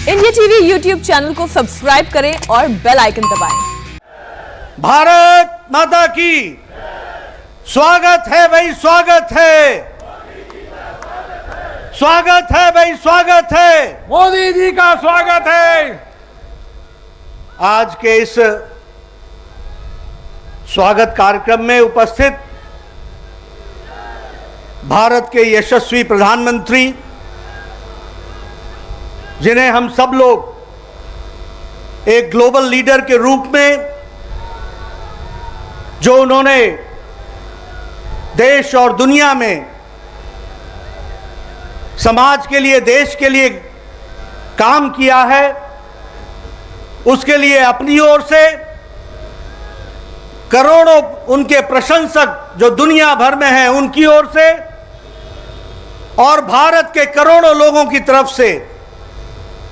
India TV YouTube channel को subscribe करें और बेल आइकन दबाएं। भारत माता की स्वागत है भाई, स्वागत है, स्वागत है भाई, स्वागत है, मोदी जी का स्वागत है। आज के इस स्वागत कार्यक्रम में उपस्थित भारत के यशस्वी प्रधानमंत्री, जिन्हें हम सब लोग एक ग्लोबल लीडर के रूप में, जो उन्होंने देश और दुनिया में समाज के लिए, देश के लिए काम किया है, उसके लिए अपनी ओर से करोड़ों उनके प्रशंसक जो दुनिया भर में हैं, उनकी ओर से और भारत के करोड़ों लोगों की तरफ से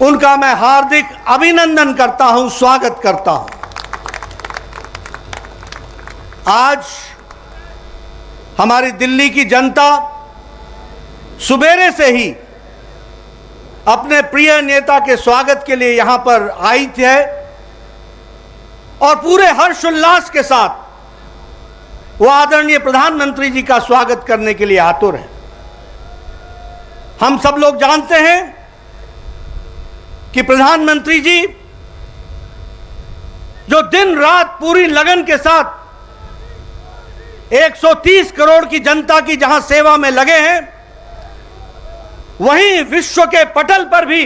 उनका मैं हार्दिक अभिनंदन करता हूं, स्वागत करता हूं। आज हमारी दिल्ली की जनता सुबेरे से ही अपने प्रिय नेता के स्वागत के लिए यहां पर आई है और पूरे हर्षोल्लास के साथ वो आदरणीय प्रधानमंत्री जी का स्वागत करने के लिए आतुर है। हम सब लोग जानते हैं कि प्रधानमंत्री जी जो दिन रात पूरी लगन के साथ 130 करोड़ की जनता की जहां सेवा में लगे हैं, वहीं विश्व के पटल पर भी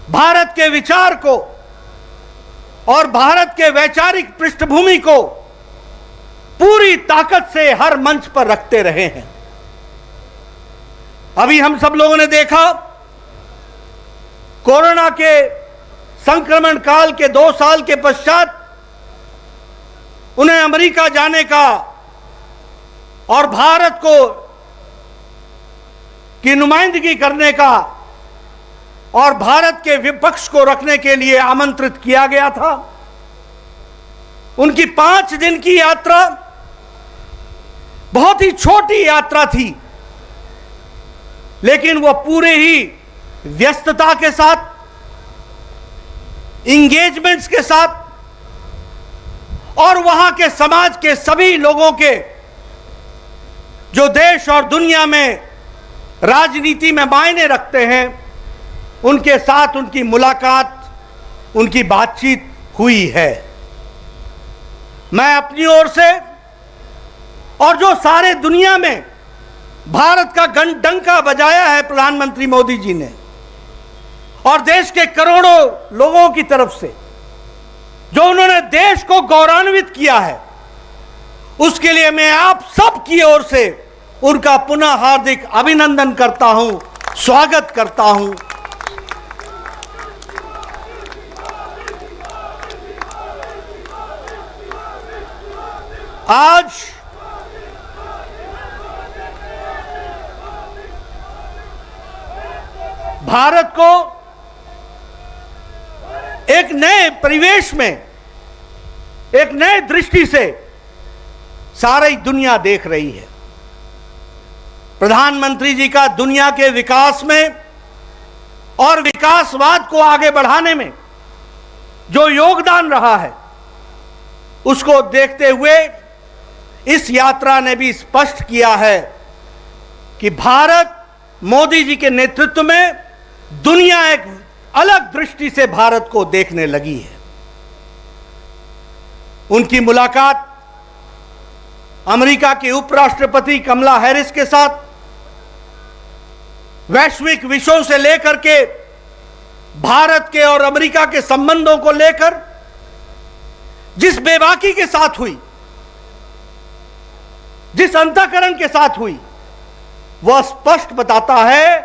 भारत के विचार को और भारत के वैचारिक पृष्ठभूमि को पूरी ताकत से हर मंच पर रखते रहे हैं। अभी हम सब लोगों ने देखा, कोरोना के संक्रमण काल के 2 साल के पश्चात उन्हें अमेरिका जाने का और भारत को की नुमाइंदगी करने का और भारत के विपक्ष को रखने के लिए आमंत्रित किया गया था। उनकी 5 दिन की यात्रा बहुत ही छोटी यात्रा थी, लेकिन वह पूरे ही व्यस्तता के साथ, इंगेजमेंट्स के साथ और वहां के समाज के सभी लोगों के जो देश और दुनिया में राजनीति में मायने रखते हैं, उनके साथ उनकी मुलाकात, उनकी बातचीत हुई है। मैं अपनी ओर से और जो सारे दुनिया में भारत का डंका बजाया है प्रधानमंत्री मोदी जी ने, और देश के करोड़ों लोगों की तरफ से जो उन्होंने देश को गौरवान्वित किया है, उसके लिए मैं आप सब की ओर से उनका पुनः हार्दिक अभिनंदन करता हूं, स्वागत करता हूं। आज भारत को एक नए परिवेश में, एक नए दृष्टि से सारी दुनिया देख रही है। प्रधानमंत्री जी का दुनिया के विकास में और विकासवाद को आगे बढ़ाने में जो योगदान रहा है, उसको देखते हुए इस यात्रा ने भी स्पष्ट किया है कि भारत मोदी जी के नेतृत्व में दुनिया एक अलग दृष्टि से भारत को देखने लगी है। उनकी मुलाकात अमेरिका की उपराष्ट्रपति कमला हैरिस के साथ वैश्विक विषयों से लेकर के भारत के और अमेरिका के संबंधों को लेकर जिस बेबाकी के साथ हुई, जिस अंतःकरण के साथ हुई, वह स्पष्ट बताता है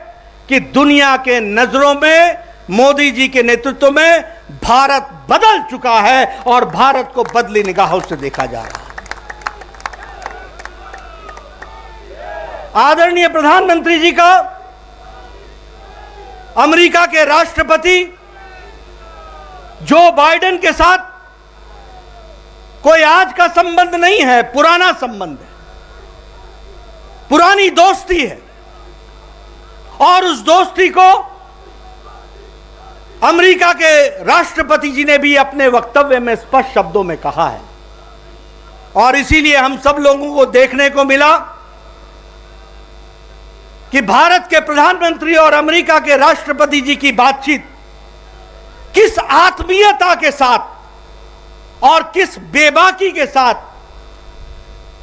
कि दुनिया के नजरों में मोदी जी के नेतृत्व में भारत बदल चुका है और भारत को बदली निगाहों से देखा जा रहा है। आदरणीय प्रधानमंत्री जी का अमेरिका के राष्ट्रपति जो बाइडेन के साथ कोई आज का संबंध नहीं है, पुराना संबंध है, पुरानी दोस्ती है और उस दोस्ती को अमेरिका के राष्ट्रपति जी ने भी अपने वक्तव्य में स्पष्ट शब्दों में कहा है, और इसीलिए हम सब लोगों को देखने को मिला कि भारत के प्रधानमंत्री और अमेरिका के राष्ट्रपति जी की बातचीत किस आत्मीयता के साथ और किस बेबाकी के साथ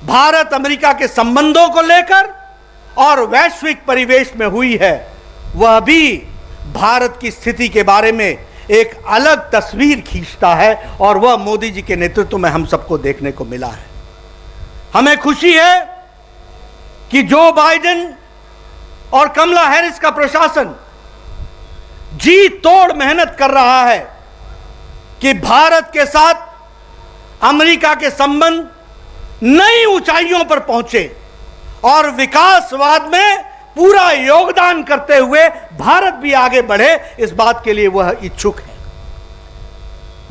भारत अमेरिका के संबंधों को लेकर और वैश्विक परिवेश में हुई है, वह भी भारत की स्थिति के बारे में एक अलग तस्वीर खींचता है, और वह मोदी जी के नेतृत्व में हम सबको देखने को मिला है। हमें खुशी है कि जो बाइडेन और कमला हैरिस का प्रशासन जी तोड़ मेहनत कर रहा है कि भारत के साथ अमेरिका के संबंध नई ऊंचाइयों पर पहुंचे और विकासवाद में पूरा योगदान करते हुए भारत भी आगे बढ़े, इस बात के लिए वह इच्छुक है।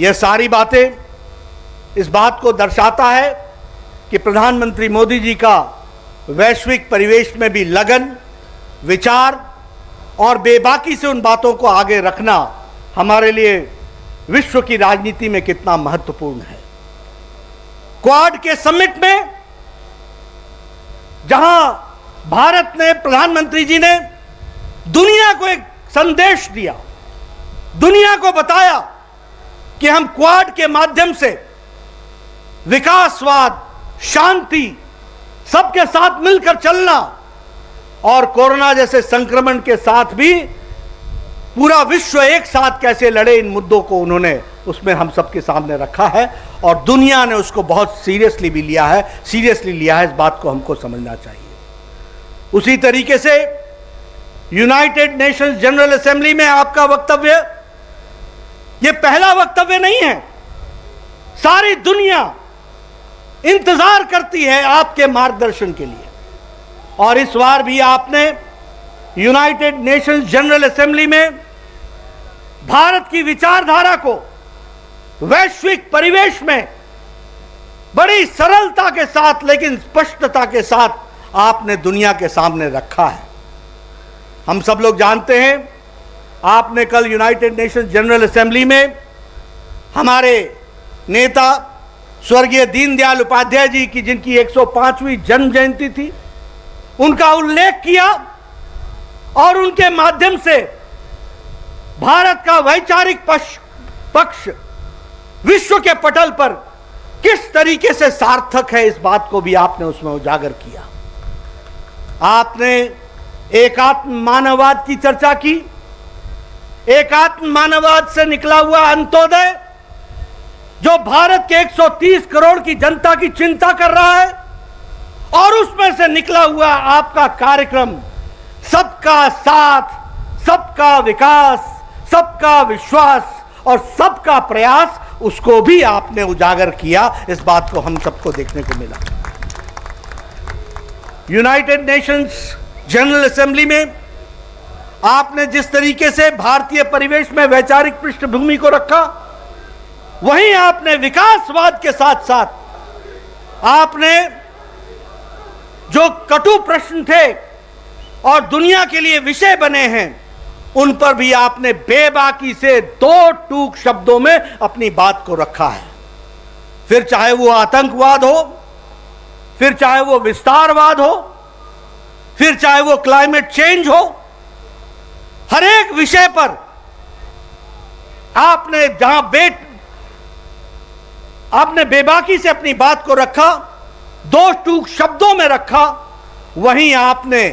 यह सारी बातें इस बात को दर्शाता है कि प्रधानमंत्री मोदी जी का वैश्विक परिवेश में भी लगन, विचार और बेबाकी से उन बातों को आगे रखना हमारे लिए विश्व की राजनीति में कितना महत्वपूर्ण है। क्वाड के समिट में जहां भारत ने, प्रधानमंत्री जी ने दुनिया को एक संदेश दिया, दुनिया को बताया कि हम क्वाड के माध्यम से विकासवाद, शांति, सबके साथ मिलकर चलना और कोरोना जैसे संक्रमण के साथ भी पूरा विश्व एक साथ कैसे लड़े, इन मुद्दों को उन्होंने उसमें हम सबके सामने रखा है, और दुनिया ने उसको बहुत सीरियसली लिया है, इस बात को हमको समझना चाहिए। उसी तरीके से यूनाइटेड नेशंस जनरल असेंबली में आपका वक्तव्य यह पहला वक्तव्य नहीं है। सारी दुनिया इंतजार करती है आपके मार्गदर्शन के लिए, और इस बार भी आपने यूनाइटेड नेशंस जनरल असेंबली में भारत की विचारधारा को वैश्विक परिवेश में बड़ी सरलता के साथ लेकिन स्पष्टता के साथ आपने दुनिया के सामने रखा है। हम सब लोग जानते हैं, आपने कल यूनाइटेड नेशंस जनरल असेंबली में हमारे नेता स्वर्गीय दीनदयाल उपाध्याय जी की, जिनकी 105वीं जन्म जयंती थी, उनका उल्लेख किया और उनके माध्यम से भारत का वैचारिक पक्ष विश्व के पटल पर किस तरीके से सार्थक है, इस बात को भी आपने उसमें उजागर किया। आपने एकात्म मानववाद की चर्चा की, एकात्म मानववाद से निकला हुआ अंत्योदय जो भारत के 130 करोड़ की जनता की चिंता कर रहा है, और उसमें से निकला हुआ आपका कार्यक्रम सबका साथ, सबका विकास, सबका विश्वास और सबका प्रयास, उसको भी आपने उजागर किया। इस बात को हम सबको देखने को मिला। यूनाइटेड नेशंस जनरल असेंबली में आपने जिस तरीके से भारतीय परिवेश में वैचारिक पृष्ठभूमि को रखा, वहीं आपने विकासवाद के साथ साथ आपने जो कटु प्रश्न थे और दुनिया के लिए विषय बने हैं, उन पर भी आपने बेबाकी से दो टूक शब्दों में अपनी बात को रखा है। फिर चाहे वो आतंकवाद हो, फिर चाहे वो विस्तारवाद हो, फिर चाहे वो क्लाइमेट चेंज हो, हर एक विषय पर आपने जहां आपने बेबाकी से अपनी बात को रखा, दो टूक शब्दों में रखा, वहीं आपने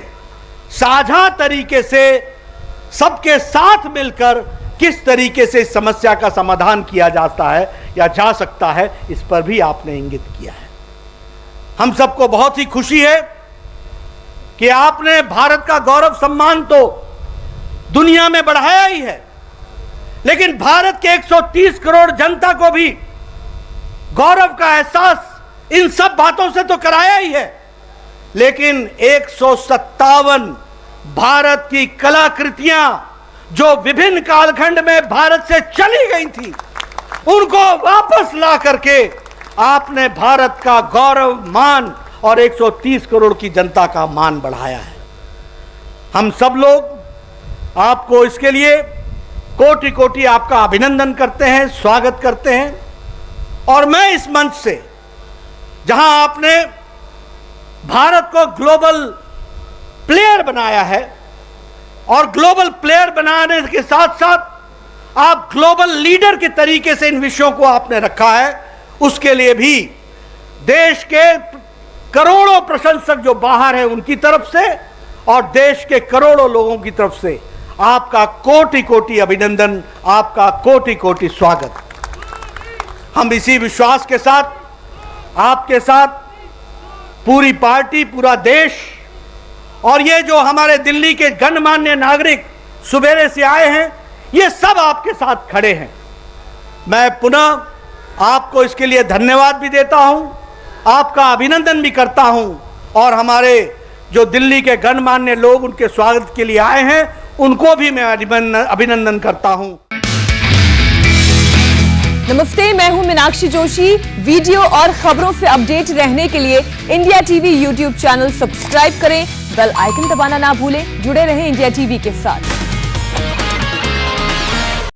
साझा तरीके से सबके साथ मिलकर किस तरीके से इस समस्या का समाधान किया जाता है या जा सकता है, इस पर भी आपने इंगित किया है। हम सबको बहुत ही खुशी है कि आपने भारत का गौरव सम्मान तो दुनिया में बढ़ाया ही है, लेकिन भारत के 130 करोड़ जनता को भी गौरव का एहसास इन सब बातों से तो कराया ही है, लेकिन 157 भारत की कलाकृतियां जो विभिन्न कालखंड में भारत से चली गई थी, उनको वापस ला करके आपने भारत का गौरव, मान और 130 करोड़ की जनता का मान बढ़ाया है। हम सब लोग आपको इसके लिए कोटि कोटि आपका अभिनंदन करते हैं, स्वागत करते हैं। और मैं इस मंच से, जहां आपने भारत को ग्लोबल प्लेयर बनाया है और ग्लोबल प्लेयर बनाने के साथ साथ आप ग्लोबल लीडर के तरीके से इन विषयों को आपने रखा है, उसके लिए भी देश के करोड़ों प्रशंसक जो बाहर हैं उनकी तरफ से और देश के करोड़ों लोगों की तरफ से आपका कोटि कोटि अभिनंदन, आपका कोटि कोटि स्वागत। हम इसी विश्वास के साथ आपके साथ पूरी पार्टी, पूरा देश और ये जो हमारे दिल्ली के गणमान्य नागरिक सुबेरे से आए हैं, ये सब आपके साथ खड़े हैं। मैं पुनः आपको इसके लिए धन्यवाद भी देता हूं, आपका अभिनंदन भी करता हूं और हमारे जो दिल्ली के गणमान्य लोग उनके स्वागत के लिए आए हैं उनको भी मैं अभिनंदन करता हूं। नमस्ते, मैं हूं मीनाक्षी जोशी। वीडियो और खबरों से अपडेट रहने के लिए India TV YouTube channel subscribe करें, बेल आइकन दबाना ना भूलें। जुड़े रहें इंडिया टीवी के साथ।